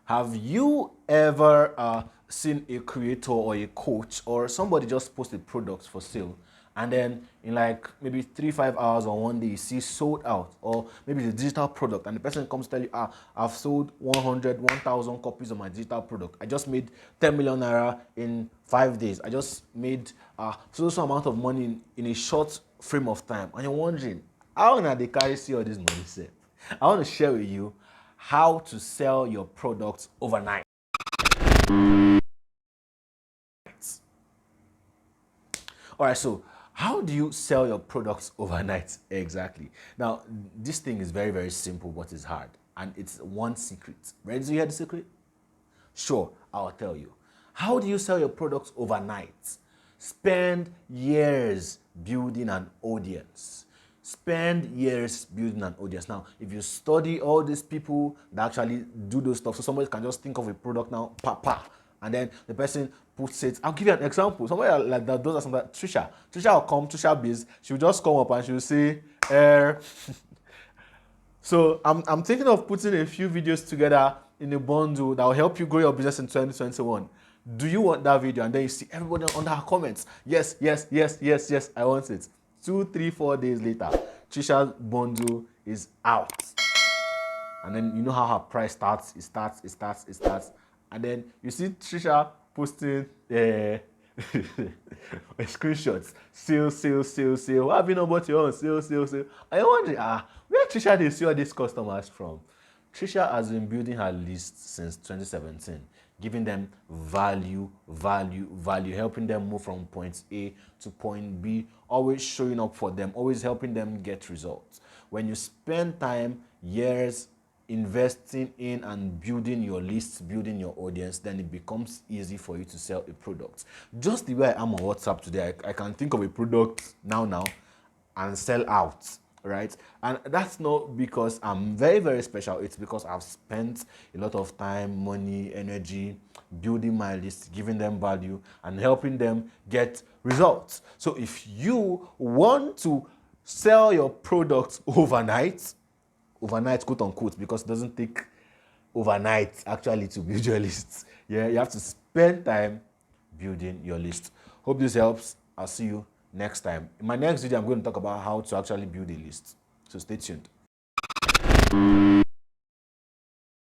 Have you ever seen a creator or a coach or somebody just post a product for sale, and then in like maybe 3 5 hours or one day you see sold out, or maybe it's a digital product and the person comes to tell you, I've sold 100 1,000 copies of my digital product, I just made 10 million naira in 5 days, I just made so amount of money in a short frame of time, and you're wondering how na they carry see all this money sef. I want to share with you how to sell your products overnight. All right, so how do you sell your products overnight exactly? Now, this thing is very, very simple, but it's hard. And it's one secret. Ready to hear the secret? Sure, I'll tell you. How do you sell your products overnight? Spend years building an audience. Spend years building an audience. Now, if you study all these people that actually do those stuff, so somebody can just think of a product now, and then the person puts it. I'll give you an example. Somebody like that does something like Trisha. Trisha will come, Trisha Biz, she'll just come up and she'll say, so I'm thinking of putting a few videos together in a bundle that will help you grow your business in 2021. Do you want that video? And then you see everybody under her comments. Yes, yes, yes, yes, yes, I want it. 2, 3, 4 days later, Trisha's bundle is out. And then you know how her price starts. It starts. And then you see Trisha posting screenshots. Sale. What have you know about your own? Sale. And you're wondering, where Trisha did see all these customers from? Trisha has been building her list since 2017, giving them value, helping them move from point A to point B, always showing up for them, always helping them get results. When you spend time, years, investing in and building your list, building your audience, then it becomes easy for you to sell a product. Just the way I am on WhatsApp today, I can think of a product now and sell out, right? And that's not because I'm very, very special. It's because I've spent a lot of time, money, energy building my list, giving them value and helping them get results. So if you want to sell your product overnight, quote unquote, because it doesn't take overnight actually to build your list. Yeah, you have to spend time building your list. Hope this helps. I'll see you next time. In my next video, I'm going to talk about how to actually build a list. So stay tuned.